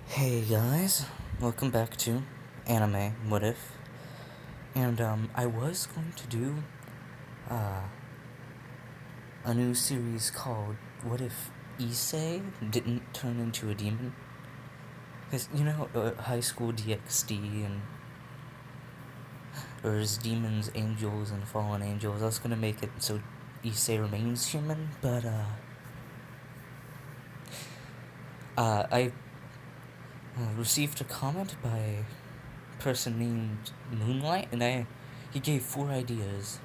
Hey guys, welcome back to Anime What If. And I was going to do uh, a new series called What If Issei didn't turn into a demon? Because High School DxD and there's demons, angels, and fallen angels. I was gonna make it so Issei remains human, but I received a comment by a person named Moonlight, and he gave 4 ideas.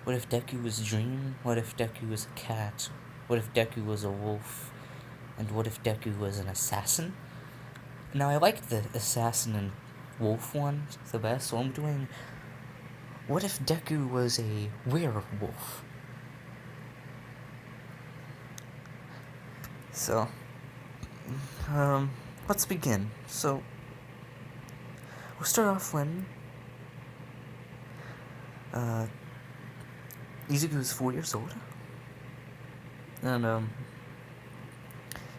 What if Deku was a dream? What if Deku was a cat? What if Deku was a wolf? And what if Deku was an assassin? Now I like the assassin and wolf one the best, so I'm doing what if Deku was a werewolf? So, let's begin. So, we'll start off when uh, Izuku is 4 years old. And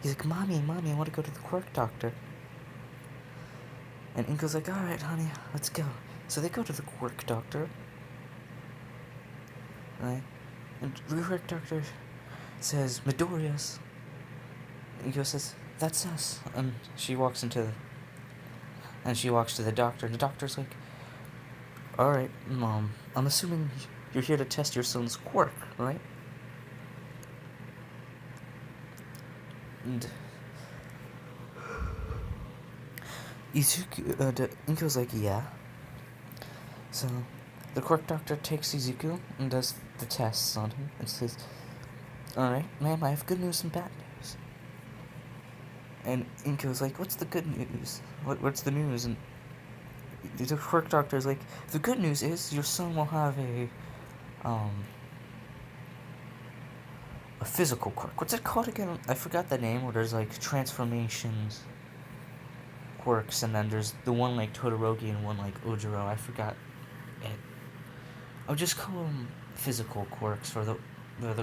he's like, Mommy, I want to go to the Quirk doctor. And Inko's like, alright, honey, let's go. So they go to the Quirk doctor. Right? And the Quirk doctor says, Midoriya's. Inko says, that's us. And she walks to the doctor. And the doctor's like, alright, Mom, I'm assuming you're here to test your son's Quirk, right? And Inko's like, yeah. So the Quirk doctor takes Izuku and does the tests on him and says, alright, ma'am, I have good news and bad news. And Inko's like, what's the good news? What's the news? And the Quirk doctor's like, the good news is your son will have a physical quirk. What's it called again? I forgot the name, where there's like transformations quirks, and then there's the one like Todoroki and one like Ojiro. I forgot it. I'll just call them physical quirks for the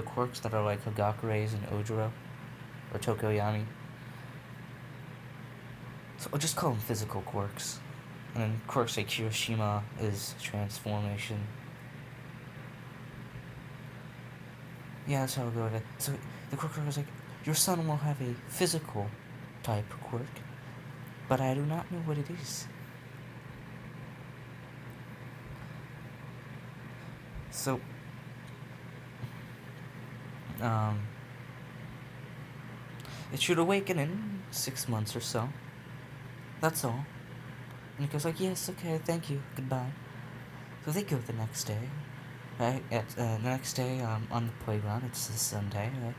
quirks that are like Hagakure's and Ojiro or Tokoyami. So I'll just call them physical quirks. And then quirks like Hiroshima is transformation. Yeah, that's how I'll go with it. So the quirk was like, your son will have a physical type quirk, but I do not know what it is. So, it should awaken in 6 months or so. That's all. And he goes like, yes, okay, thank you, goodbye. So they go the next day, right? The next day, on the playground, it's a Sunday, right?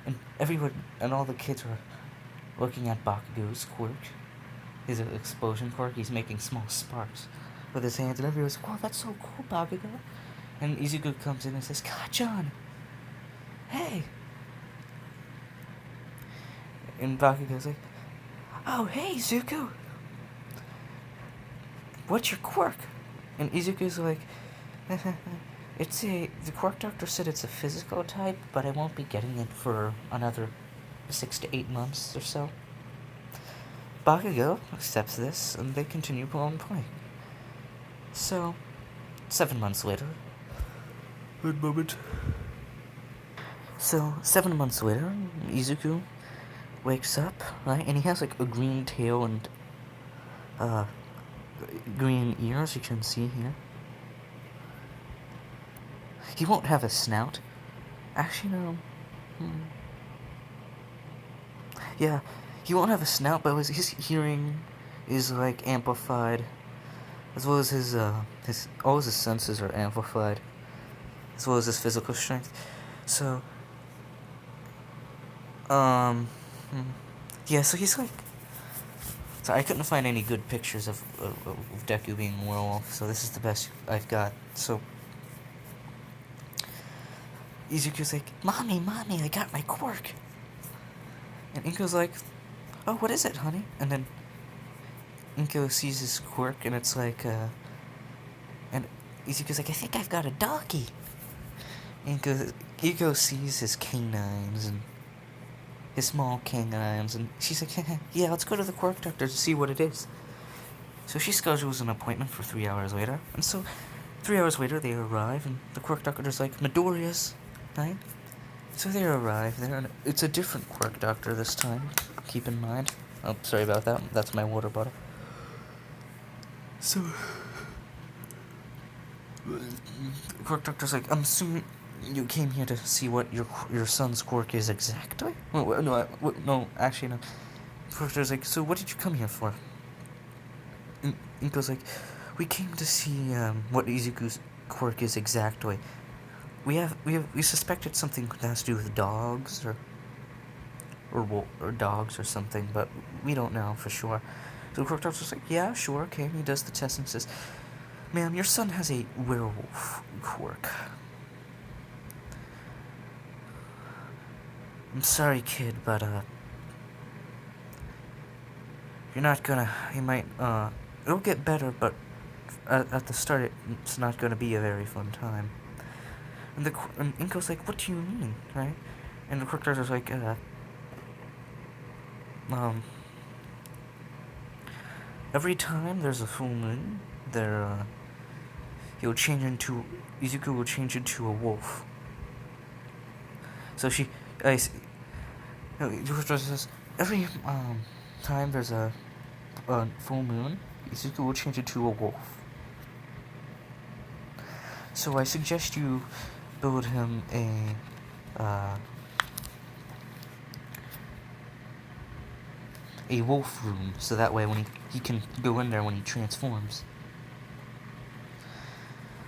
And everyone, and all the kids were looking at Bakugo's quirk, his explosion quirk. He's making small sparks with his hands, and everyone's like, wow, that's so cool, Bakugo. And Izuku comes in and says, Kachan, hey. And Bakugo's like, oh, hey, Zuko, what's your quirk? And Izuku's like, the quirk doctor said it's a physical type, but I won't be getting it for another 6 to 8 months or so. Bakugo accepts this, and they continue on playing. So, 7 months later. Good moment. So, 7 months later, Izuku wakes up, right? And he has like a green tail and green ears, you can see here. He won't have a snout. Actually, no. Yeah, he won't have a snout, but his hearing is like amplified, as well as his all his senses are amplified, as well as his physical strength. So, yeah. So he's like. So I couldn't find any good pictures of Deku being a werewolf, so this is the best I've got. So Izuku's like, Mommy, I got my quirk. And Inko's like, oh, what is it, honey? And then Inko sees his quirk, and it's like, and Izuku's like, I think I've got a doggy. Inko sees his canines, and his small canines, and she's like, yeah, let's go to the Quirk doctor to see what it is. So she schedules an appointment for 3 hours later, and so 3 hours later they arrive, and the Quirk doctor's like, Midoriya's, right? So they arrive there, and it's a different Quirk doctor this time, keep in mind. Oh, sorry about that, that's my water bottle. So, the Quirk doctor's like, I'm assuming you came here to see what your son's quirk is exactly? No, actually, no. The Quirk doctor's like, so what did you come here for? And he goes like, we came to see what Izuku's quirk is exactly. We suspected something that has to do with dogs or dogs or something, but we don't know for sure. So the Quirk doctor's like, yeah, sure, okay. And he does the test and says, ma'am, your son has a werewolf quirk. I'm sorry, kid, but you're not gonna. You might. It'll get better, but at the start, it's not gonna be a very fun time. And Inko's like, what do you mean, right? And the Quirk doctor's like, every time there's a full moon, Izuku will change into a wolf. So the Quirk doctor says, every time there's a full moon, Izuku will change into a wolf. So I suggest you build him a wolf room, so that way when he can go in there when he transforms.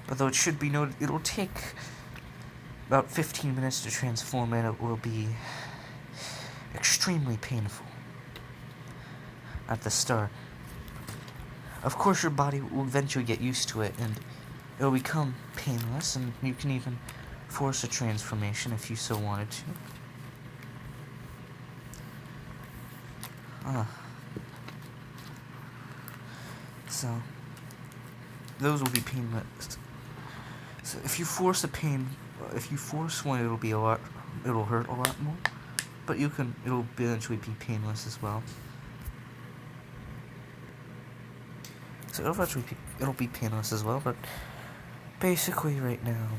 Although it should be noted, it'll take about 15 minutes to transform, and it will be extremely painful at the start. Of course, your body will eventually get used to it, and it'll become painless, and you can even force a transformation if you so wanted to. So, those will be painless. So if you force one, it'll hurt a lot more, but it'll eventually be painless as well. So it'll be painless as well, but basically right now,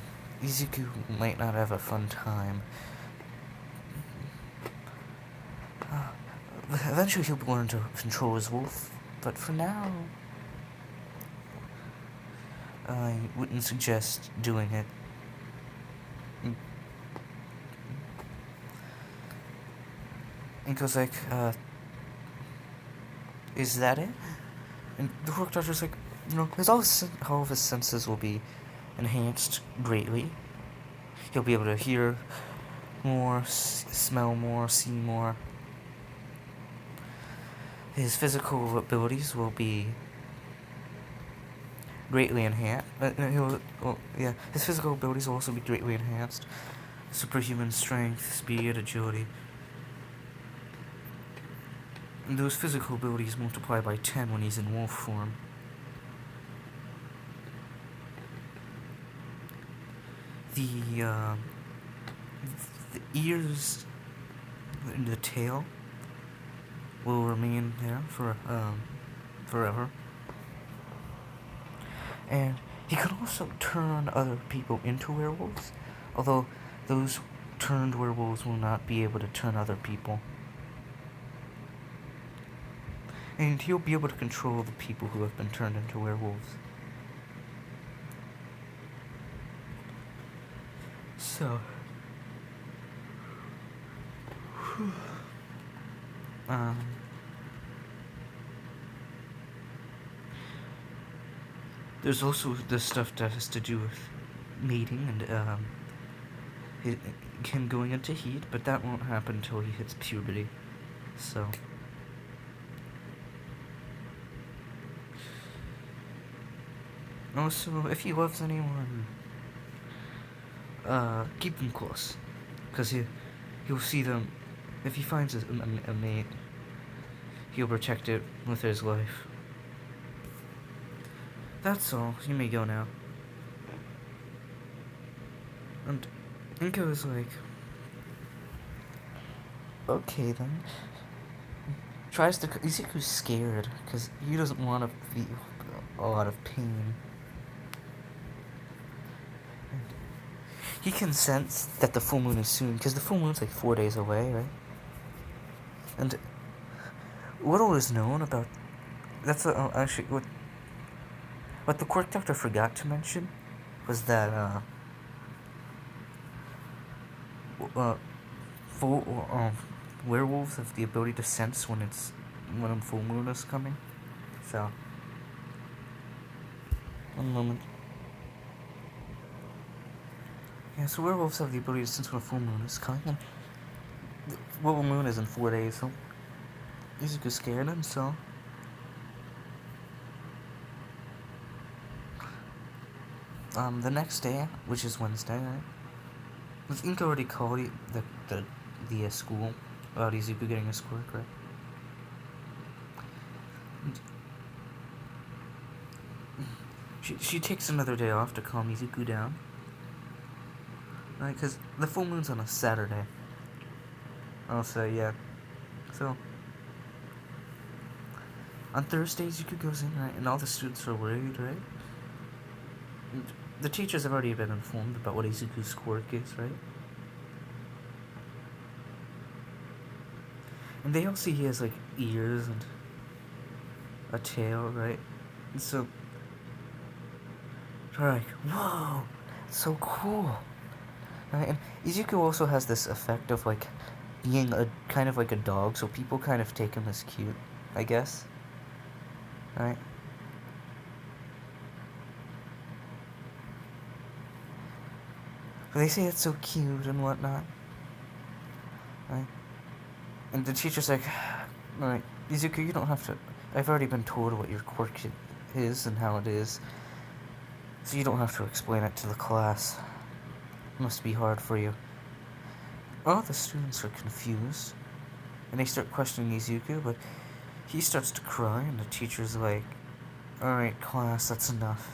Izuku might not have a fun time. Eventually he'll learn to control his wolf, but for now, I wouldn't suggest doing it. And goes like, is that it? And the Quirk doctor's like, all of his senses will be enhanced greatly. He'll be able to hear more, smell more, see more. His physical abilities will be greatly enhanced. His physical abilities will also be greatly enhanced. Superhuman strength, speed, agility. And those physical abilities multiply by 10 when he's in wolf form. The ears and the tail will remain there for forever. And he could also turn other people into werewolves, although those turned werewolves will not be able to turn other people. And he'll be able to control the people who have been turned into werewolves. So, there's also the stuff that has to do with mating and him going into heat, but that won't happen until he hits puberty. So, also, if he loves anyone, keep them close, because he'll see them. If he finds a mate, he'll protect it with his life. That's all. You may go now. And Inko is like, Okay then. Tries to. Izuku's scared because he doesn't want to feel a lot of pain. He can sense that the full moon is soon because the full moon's like 4 days away, right? And little is known about. That's actually what the Quirk Doctor forgot to mention was that uh, full werewolves have the ability to sense when a full moon is coming. So, one moment. Yeah, so werewolves have the ability to sense when a full moon is coming, and the full moon is in 4 days, so Izuku scared him, so. The next day, which is Wednesday, right? Was Inka already called the school about Izuku getting his quirk, right? She takes another day off to calm Izuku down, right? Because the full moon's on a Saturday. Also, yeah. So, on Thursday, Izuku goes in, right? And all the students are worried, right? And the teachers have already been informed about what Izuku's quirk is, right? And they all see he has, like, ears and a tail, right? And so, they're like, whoa, so cool. Right? And Izuku also has this effect of, like, being a kind of like a dog, so people kind of take him as cute, I guess. Right? But they say it's so cute and whatnot. Right? And the teacher's like, alright, Izuku, you don't have to. I've already been told what your quirk is and how it is, so you don't have to explain it to the class. It must be hard for you. All the students are confused, and they start questioning Izuku, but he starts to cry, and the teacher's like, alright, class, that's enough.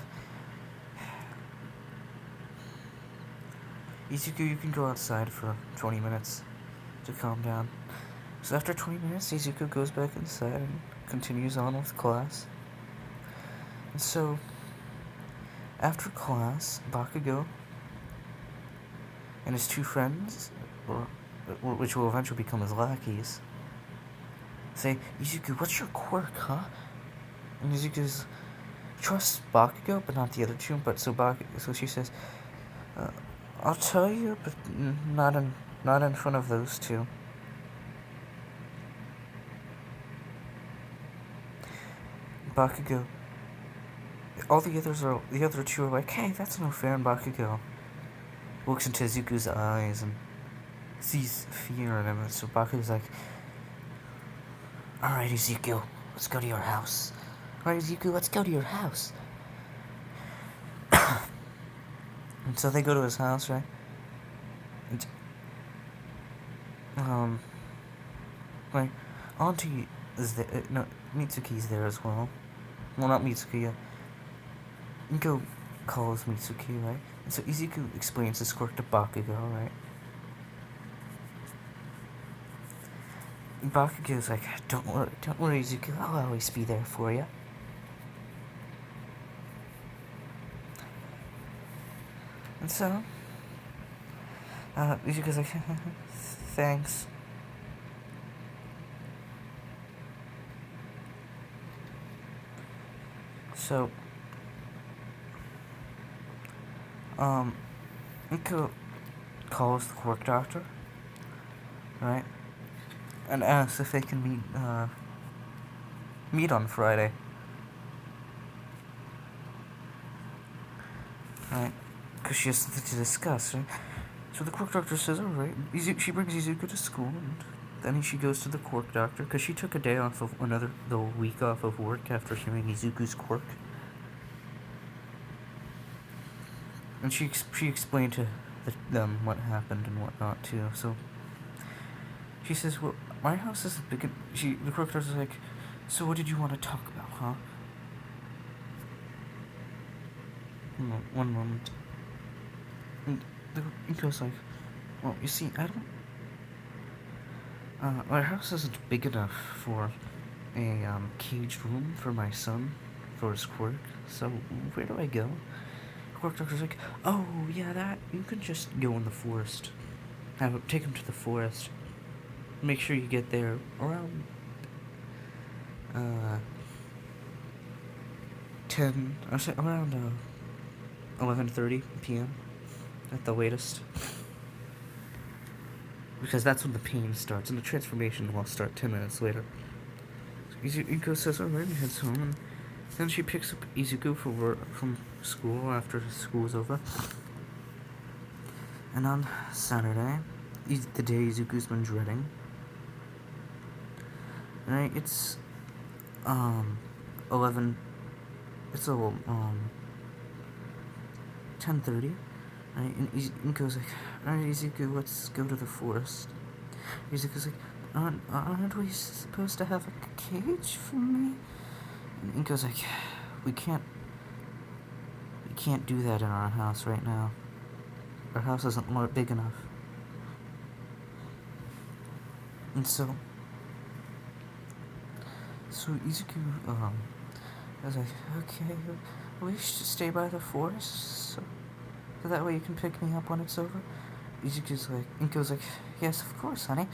Izuku, you can go outside for 20 minutes to calm down. So after 20 minutes, Izuku goes back inside and continues on with class. And so, after class, Bakugo and his two friends, which will eventually become his lackeys, say, Izuku, what's your quirk, huh? And Izuku's trusts Bakugo, but not the other two. But so she says, I'll tell you, but not in front of those two. Bakugo. The other two are like, hey, that's no fair. And Bakugo looks into Izuku's eyes and sees fear in him. And so Bakugo's like, alright, Izuku, let's go to your house. Alright, Izuku, let's go to your house. And so they go to his house, right? And, like, Auntie is there. No, Mitsuki's there as well. Well, not Mitsuki, Inko calls Mitsuki, right? And so Izuku explains his quirk to Bakugo, right? And Bakugo's like, don't worry, Izuku, I'll always be there for you. And so, Izuku's like, thanks. So, Inko calls the Quirk Doctor, right? And asks if they can meet on Friday. Right? Because she has something to discuss, right? So the Quirk Doctor says, alright. She brings Izuku to school, and then she goes to the Quirk Doctor, because she took a day off of the week off of work after hearing Izuku's quirk. And she explained to them what happened and whatnot, too, so... She says, well, my house is big. The Quirk Doctor's like, so what did you want to talk about, huh? One moment. And the Inko's like, well, you see, Our house isn't big enough for a caged room for my son, for his Quirk. So where do I go? Quirk Doctor's like, oh yeah, that you can just go in the forest. Take him to the forest. Make sure you get there around 10. I say around 11:30 p.m. at the latest, because that's when the pain starts, and the transformation will start 10 minutes later. Izuku says, alright, and heads home, and then she picks up Izuku from school after school's over. And on Saturday, the day Izuku's been dreading, right, it's 11, it's 10:30, right, and Izuku's like, alright Izuku, let's go to the forest. Izuku's like, aren't we supposed to have a cage for me? And Inko's like, we can't do that in our house right now. Our house isn't big enough. And so Izuku, was like, okay, we should stay by the forest, so that way you can pick me up when it's over. Inko's like, yes, of course, honey.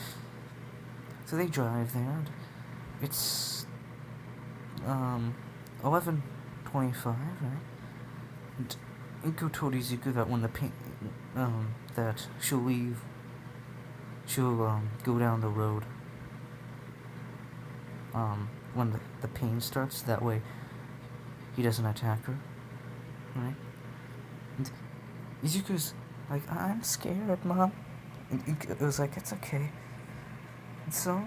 So they drive there, and it's 11:25, right? And Inko told Izuku that when that she'll leave, she'll go down the road when the pain starts. That way he doesn't attack her, right? And Izuku's like, I'm scared, Mom. And Inko was like, it's okay. And so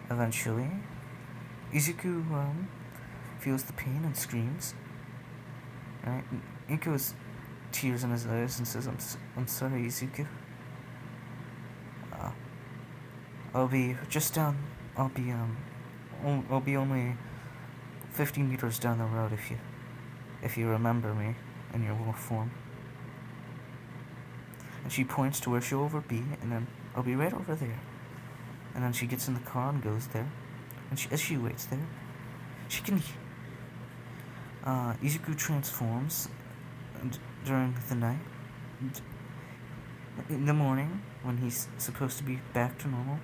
eventually Izuku feels the pain and screams, right? And Inko has tears in his eyes and says, I'm sorry, Izuku. I'll be only 50 meters down the road if you remember me in your wolf form. And she points to where she'll be, and then I'll be right over there. And then she gets in the car and goes there. And as she waits there, she can Izuku transforms during the night. And in the morning, when he's supposed to be back to normal,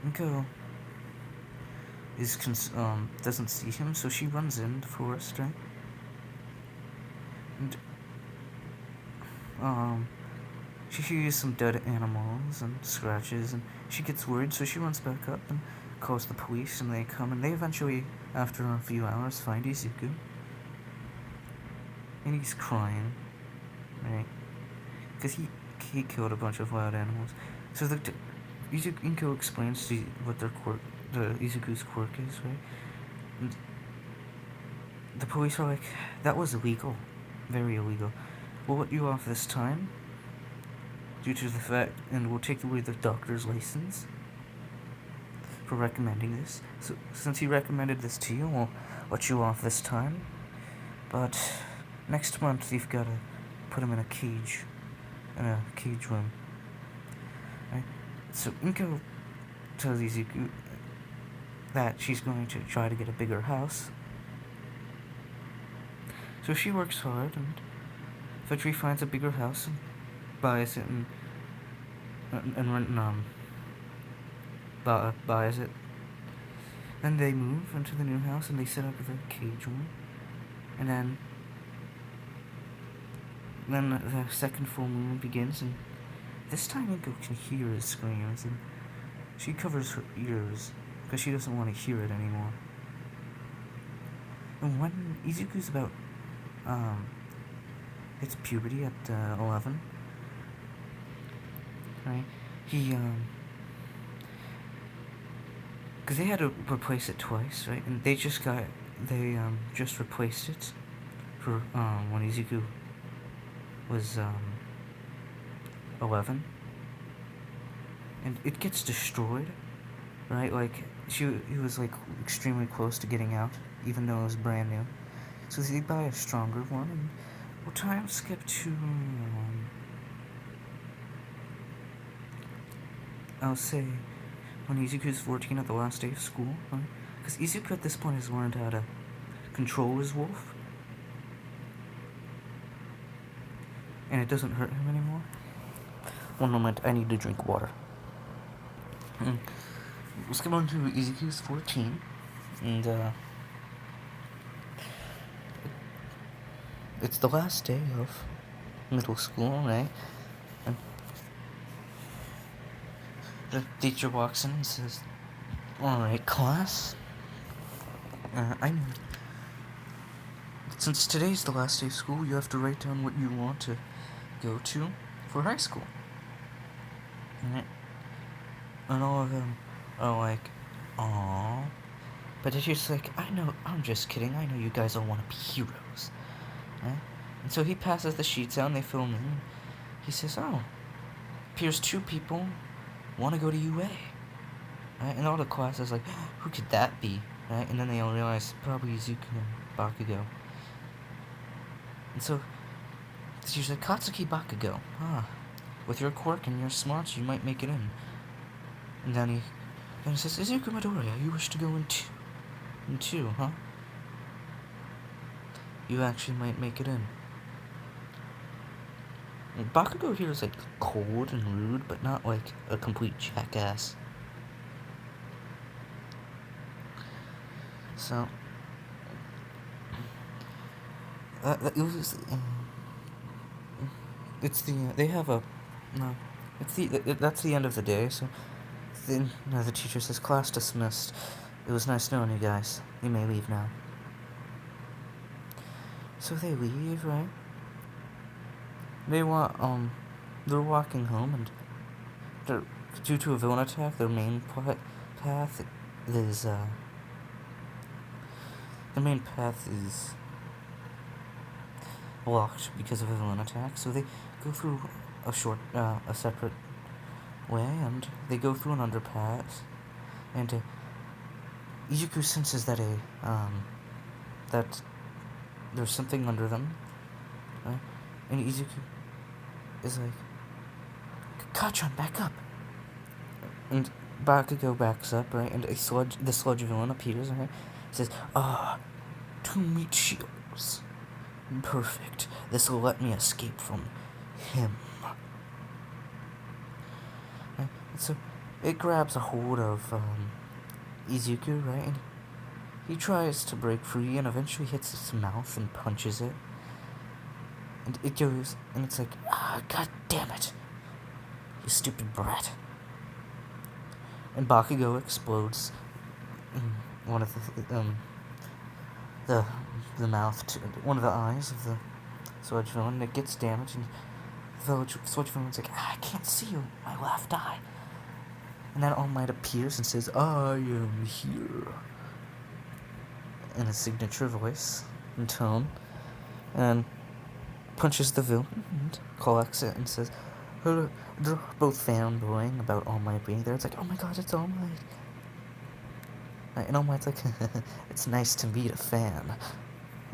Inko doesn't see him, so she runs in the forest, right? And she hears some dead animals and scratches, and she gets worried, so she runs back up and calls the police, and they come, and they eventually, after a few hours, find Izuku. And he's crying, right? Because he killed a bunch of wild animals. So Inko explains what the Izuku's quirk is, right? And the police are like, that was illegal. Very illegal. We'll let you off this time, due to the fact, and we'll take away the doctor's license for recommending this. So since he recommended this to you, we'll let you off this time. But next month you've got to put him in a cage room. Right? So Inko tells Izuku that she's going to try to get a bigger house. So she works hard and eventually finds a bigger house and buys it buys it. Then they move into the new house and they set up the cage room. And then the second full moon begins, and this time Inko can hear his screams, and she covers her ears because she doesn't want to hear it anymore. And when Izuku's about hits puberty at 11, right? He because they had to replace it twice, right? And they just replaced it for when Izuku was 11, and it gets destroyed, right? Like he was like extremely close to getting out, even though it was brand new. So they buy a stronger one, and we'll time skip to I'll say when Izuku's 14 at the last day of school, right? Because Izuku at this point has learned how to control his wolf, and it doesn't hurt him anymore. One moment, I need to drink water. Let's come on to Izuku's 14, and it's the last day of middle school, right? And the teacher walks in and says, "Alright, class, I know. Since today's the last day of school, you have to write down what you want to go to for high school." Right? And all of them are like, "Aww." But it's just like, I know, I'm just kidding. I know you guys all want to be heroes. Right? And so he passes the sheets out and they fill them in. He says, "Oh, here's 2 people want to go to UA." Right? And all the class is like, "Who could that be?" Right? And then they all realize, probably Izuku and Bakugo. And so she's like, "Katsuki Bakugo, with your quirk and your smarts, you might make it in." And then he says, "Izuku Midoriya, you wish to go in two, huh? You actually might make it in." And Bakugo here is like cold and rude, but not like a complete jackass. So it was. It's the they have a no. That's the end of the day. So then the teacher says, "Class dismissed. It was nice knowing you guys. You may leave now." So they leave, right? They're walking home, and due to a villain attack, their main path is blocked because of a villain attack. So they go through a separate way, and they go through an underpass, and Izuku senses that that there's something under them, right? And Izuku is like, "Kachan, back up!" And Bakugo backs up, right? And the sludge villain appears, right? He says, "2 meat shields. Perfect. This will let me escape from him." Right? And so it grabs a hold of Izuku, right? And he tries to break free and eventually hits its mouth and punches it. And it goes, and it's like, "God damn it, you stupid brat." And Bakugo explodes in one of the mouth, one of the eyes of the sludge villain, and it gets damaged, and the sludge villain's like, "I can't see you, my left eye." And then All Might appears and says, "I am here," in a signature voice and tone, and punches the villain and collects it and says, they're both fanboying about All Might being there. It's like, "Oh my god, it's All Might." And All Might's like, "It's nice to meet a fan.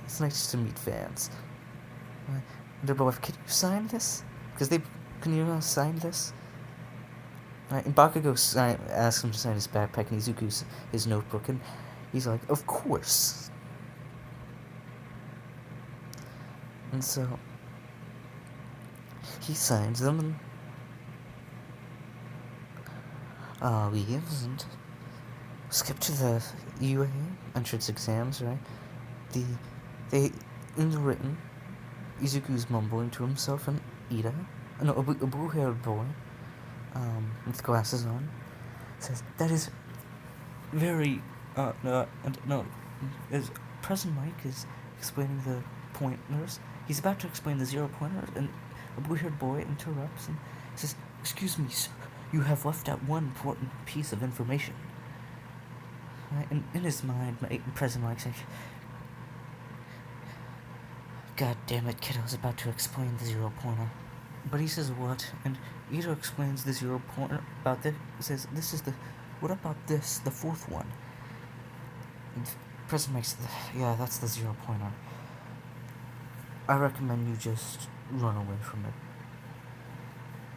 It's nice to meet fans." And they're both, "Can you sign this? Can you sign this?" And Bakugo asks him to sign his backpack, and Izuku's his notebook, and he's like, "Of course." And so he signs them and leaves, and skip to the UA entrance exams, right? In the written, Izuku's mumbling to himself, and a blue-haired boy, with glasses on, says, "That is very, as President Mike is explaining the pointers, he's about to explain the 0-pointer, and a blue-haired boy interrupts and says, "Excuse me, sir, you have left out one important piece of information." And in his mind, President Mike's like, "God damn it, kid, I was about to explain the 0-pointer. But he says, "What?" And Ito explains the 0-pointer about this. He says, "What about this, the 4th one?" And President Mike says, "Yeah, that's the 0-pointer. I recommend you just run away from it."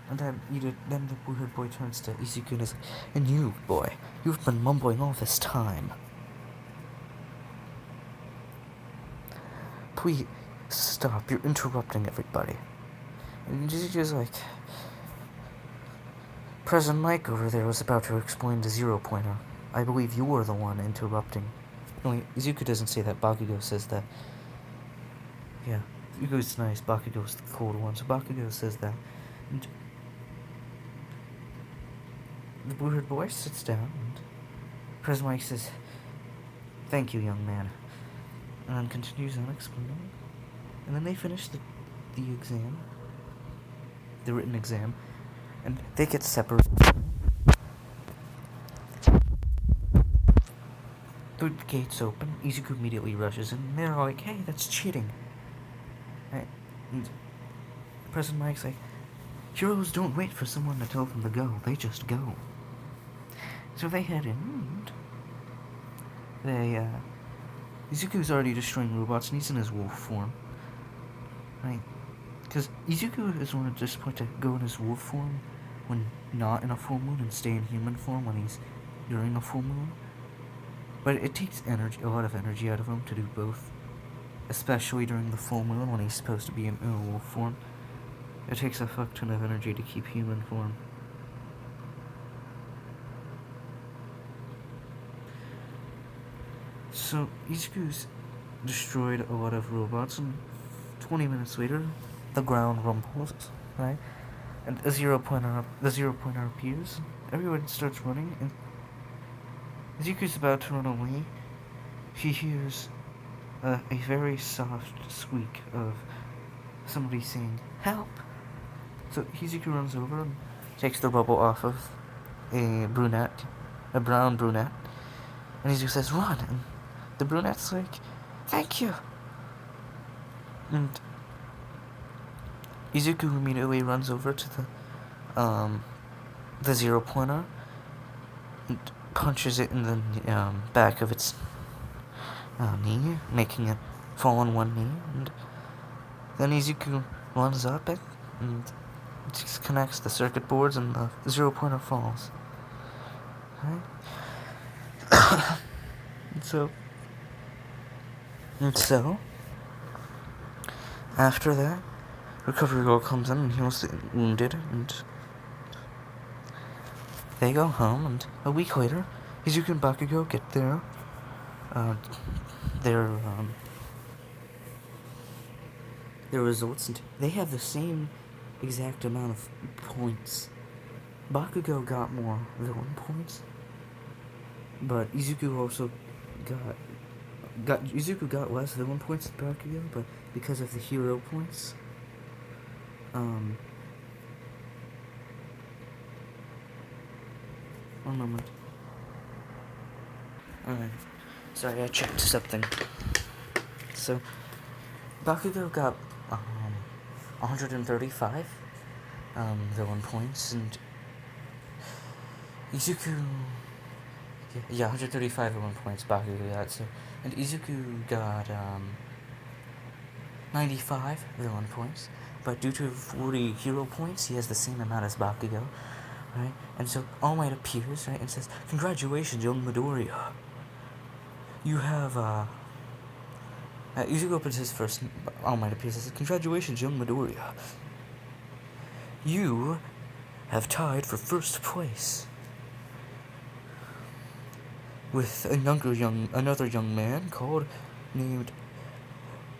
And then the weird boy turns to Izuku and is like, and you, boy, you've been mumbling all this time. Please, stop, you're interrupting everybody. And Izuku's like, President Mike over there was about to explain the 0-pointer. I believe you were the one interrupting. No, wait, Izuku doesn't say that, Bakugo says that. Yeah, Izuku's nice, Bakugo's the cold one, so Bakugo says that. And the blue-haired boy sits down, and President Mike says, thank you, young man. And then continues on explaining. And then they finish the exam, the written exam, and they get separated. The gates open, Izuku immediately rushes in, and they're like, hey, that's cheating. Right? And President Mike's like, heroes don't wait for someone to tell them to go, they just go. So they head in, and Izuku's already destroying robots, and he's in his wolf form. Right? Because Izuku is one of just point to go in his wolf form when not in a full moon and stay in human form when he's during a full moon. But it takes a lot of energy out of him to do both. Especially during the full moon when he's supposed to be in a wolf form. It takes a fuck ton of energy to keep human form. So, Izuku's destroyed a lot of robots, and 20 minutes later, the ground rumbles, right? And the 0-pointer appears, everyone starts running, and Izuku's about to run away. He hears a very soft squeak of somebody saying, help! So Izuku runs over and takes the bubble off of a brown brunette, and Izuku says, run! And the brunette's like, thank you! And Izuku immediately runs over to the 0-pointer and punches it in the back of its knee, making it fall on one knee, and then Izuku runs up it and disconnects the circuit boards, and the 0-pointer falls. Right? And so, after that, Recovery Girl comes in and heals the wounded, and they go home, and a week later, Izuku and Bakugo get their results, and they have the same exact amount of points. Bakugo got more villain points, but Izuku also Izuku got less villain points than Bakugo, but because of the hero points, one moment. Alright. Sorry, I checked something. So, Bakugo got 135 villain points, and Izuku, yeah, 135 villain points Bakugo got, so, and Izuku got 95 villain points, but due to 40 hero points, he has the same amount as Bakugo, right? And so All Might appears, right, and says, congratulations, young Midoriya. You have, Izuku opens his first, All Might appears and says, congratulations, young Midoriya. You have tied for first place with another young man named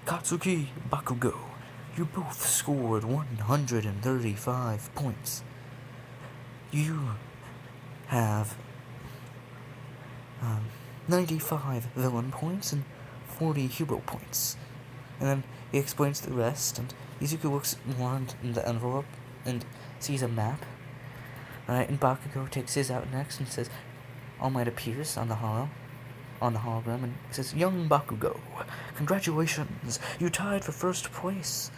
Katsuki Bakugo. You both scored 135 points. You have 95 villain points and 40 hero points. And then he explains the rest, and Izuku looks more in the envelope and sees a map. Right, and Bakugo takes his out next and says, All Might appears on the hologram, and says, young Bakugo, congratulations, you tied for first place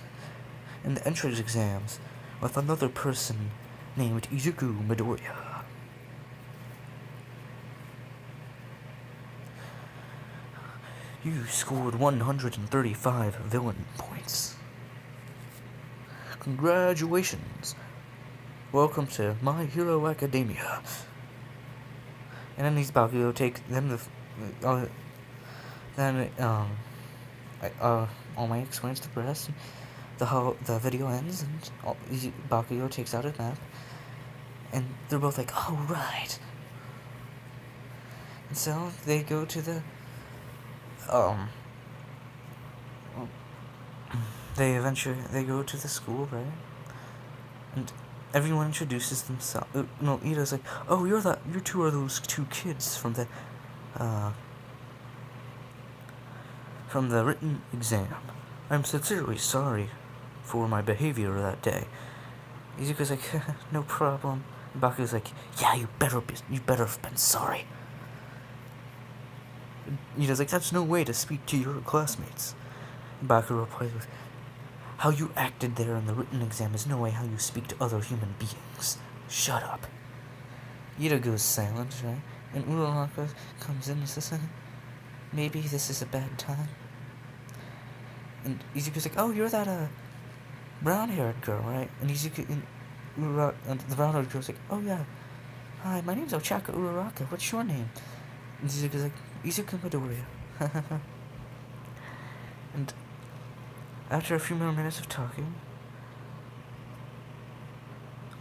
in the entrance exams with another person named Izuku Midoriya. You scored 135 villain points. Congratulations. welcome to My Hero Academia. And then these Bakugo take, then All Might explains the rest, and the video ends, and Bakugo takes out his map, and they're both like, oh, right. And so they go to the, they go to the school, right? And everyone introduces themselves. No, Ida's like, oh, you two are those two kids from the written exam. I'm sincerely sorry for my behavior that day. Izuku's like, no problem. And Baku's like, yeah, you better have been sorry. Ida's like, that's no way to speak to your classmates. And Baku replies with, how you acted there in the written exam is no way how you speak to other human beings. Shut up. Ida goes silent, right? And Uraraka comes in and says, maybe this is a bad time. And Izuku's like, oh, you're that, brown-haired girl, right? And and the brown-haired girl's like, oh, yeah. Hi, my name's Ochaka Uraraka. What's your name? And Izuku's like, Izuku Midoriya. And after a few more minutes of talking,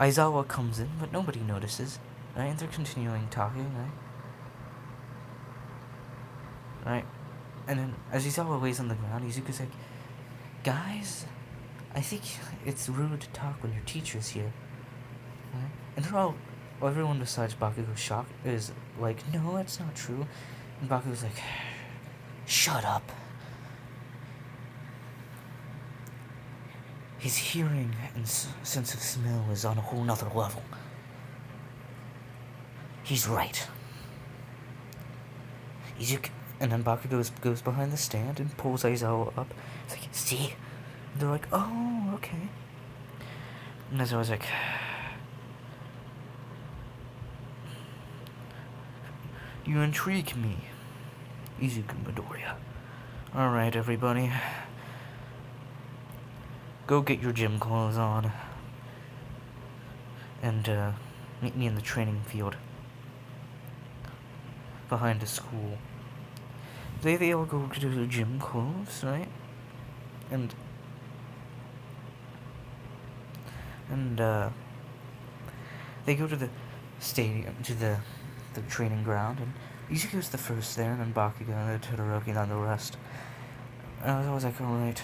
Aizawa comes in, but nobody notices, right? And they're continuing talking, right? And then, as Aizawa lays on the ground, Izuku's like, guys, I think it's rude to talk when your teacher's here, right? And everyone besides Bakugo's is like, no, that's not true. And Bakugo's like, shut up. His hearing and sense of smell is on a whole nother level. He's right. And then Bakugo goes behind the stand and pulls Aizawa up. He's like, see? And they're like, oh, okay. And Aizawa's like, you intrigue me, Izuku Midoriya. Alright, everybody. Go get your gym clothes on. And, meet me in the training field. Behind the school. They all go to the gym clothes, right? And they go to the stadium, to the training ground, and Izuku's the first there, and then Bakugo, and then Todoroki, and then the rest. And I was always like, alright.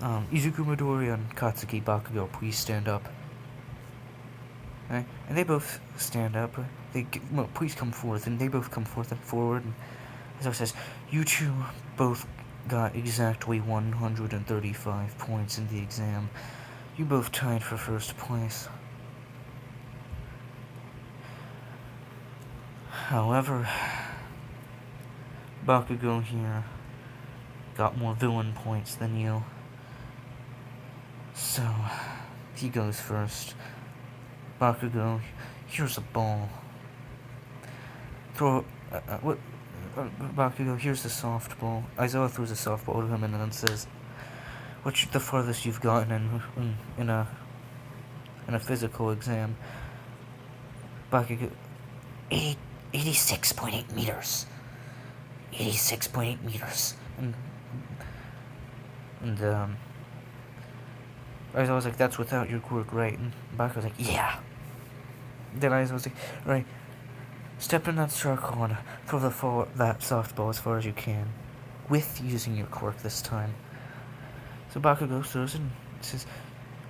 Izuku Midoriya and Katsuki Bakugo, please stand up. Right? And they both stand up. Please come forth. And they both come forward. And Aizawa says, you two both got exactly 135 points in the exam. You both tied for first place. However, Bakugo here got more villain points than you. So, he goes first. Bakugo, here's a ball. Bakugo, here's the softball. Aizawa throws a softball to him and then says, what's the farthest you've gotten in a physical exam? Bakugo, 86.8 meters. 86.8 meters. And Aizawa was like, that's without your quirk, right? And Bakugo was like, yeah. Then Aizawa was like, right, step in that circle and throw that softball as far as you can. With using your quirk this time. So Bakugo throws it and says,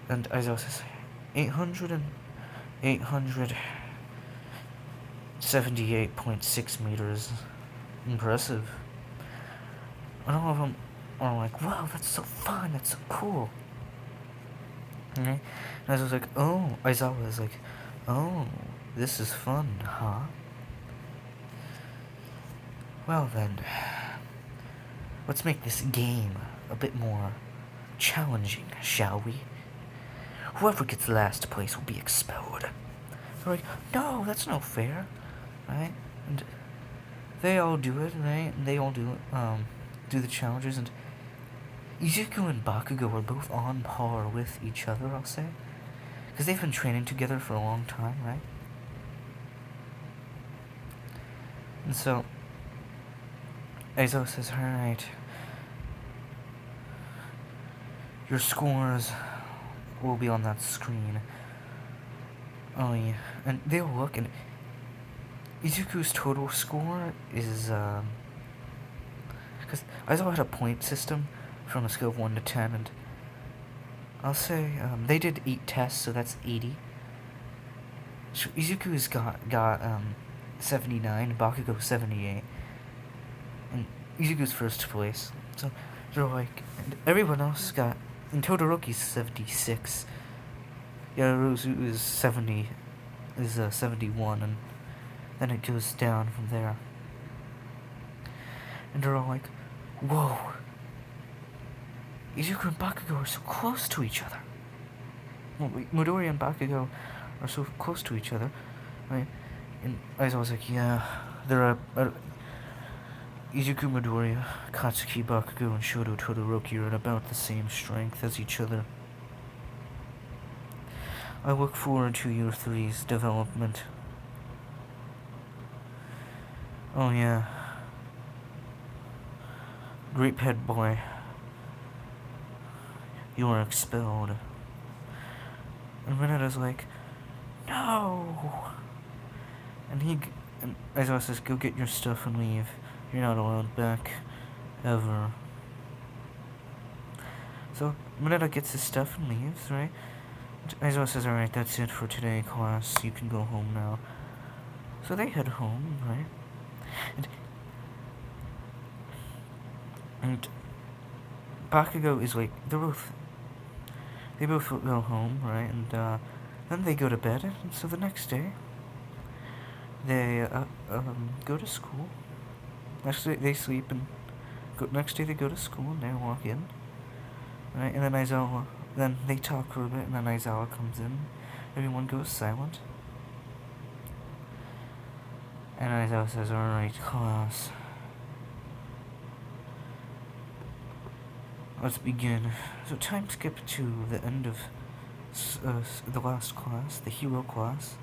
and Aizawa says, 878.6 meters. Impressive. And all of them are like, wow, that's so fun, that's so cool. Okay? And I was like, oh, Aizawa was like, oh, this is fun, huh? Well then, let's make this game a bit more challenging, shall we? Whoever gets last place will be expelled. They're like, no, that's no fair, right? And they all do it, right? And they all do the challenges, and Izuku and Bakugo are both on par with each other, I'll say. Because they've been training together for a long time, right? And so, Aizo says, alright, your scores will be on that screen. Oh yeah, and they'll look, and Izuku's total score is, because Aizo had a point system from a scale of 1 to 10, and I'll say, they did 8 tests, so that's 80. So Izuku's got 79, Bakugo 78, and Izuku's first place. So they're like, and everyone else got, and Todoroki's 76. Yaruzu is 71, and then it goes down from there. And they're all like, whoa, Izuku and Bakugo are so close to each other. Well, Midori and Bakugo are so close to each other, right? And I was like, yeah, they're Izuku, Midori, Katsuki, Bakugo, and Shoto Todoroki are at about the same strength as each other. I look forward to Year 3's development. Oh yeah. Grape Head Boy, you are expelled. And Renetta's like, no! And Aizawa says, go get your stuff and leave. You're not allowed back. Ever. So, Renetta gets his stuff and leaves, right? Aizawa says, alright, that's it for today, class. You can go home now. So they head home, right? And Bakugo is like, they both go home, right? And then they go to bed, and so the next day, they go to school. Next day they sleep, and next day they go to school, and they walk in, right? And then they talk for a bit, and then Aizawa comes in. Everyone goes silent. And Aizawa says, alright, class, let's begin. So time skip to the end of the last class, the hero class.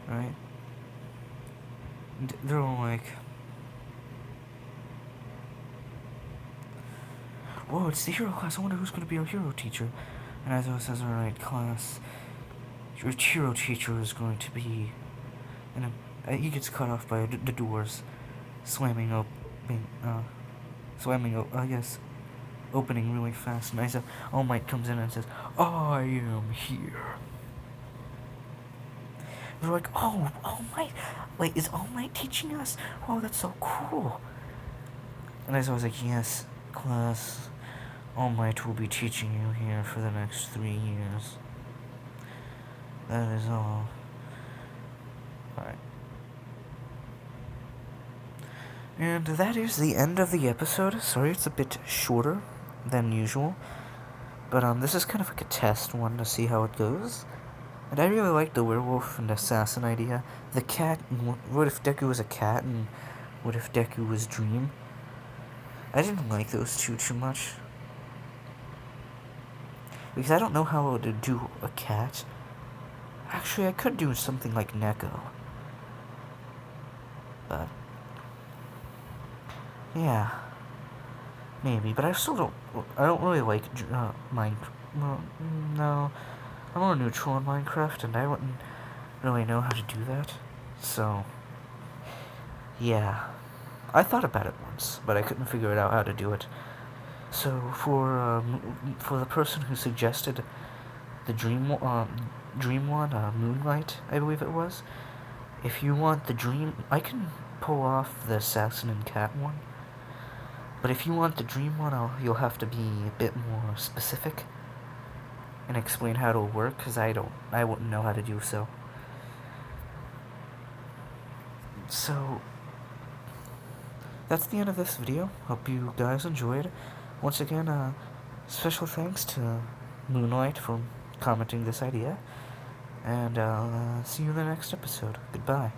Right? And they're all like, whoa, it's the hero class, I wonder who's going to be our hero teacher. And Aizawa says, alright, class, your hero teacher is going to be... And he gets cut off by the doors slamming opening really fast. And Aizawa, All Might comes in and says, I am here. We're like, oh, All Might, wait, is All Might teaching us? Oh, that's so cool. And Aizawa was like, yes, class, All Might will be teaching you here for the next 3 years. That is all. Alright. And that is the end of the episode. Sorry it's a bit shorter than usual. But this is kind of like a test one to see how it goes. And I really like the werewolf and assassin idea. The cat, what if Deku was a cat and what if Deku was Dream? I didn't like those two too much. Because I don't know how to do a cat. Actually, I could do something like Neko. But yeah, maybe. But I don't really like Minecraft. No, I'm more neutral in Minecraft, and I wouldn't really know how to do that. So yeah, I thought about it once, but I couldn't figure it out how to do it. So for the person who suggested the dream one, Moonlight, I believe it was. If you want the dream, I can pull off the assassin and cat one. But if you want the dream one, you'll have to be a bit more specific and explain how it'll work, because I wouldn't know how to do so. So that's the end of this video. Hope you guys enjoyed. Once again, special thanks to Moonlight for commenting this idea. And I'll see you in the next episode. Goodbye.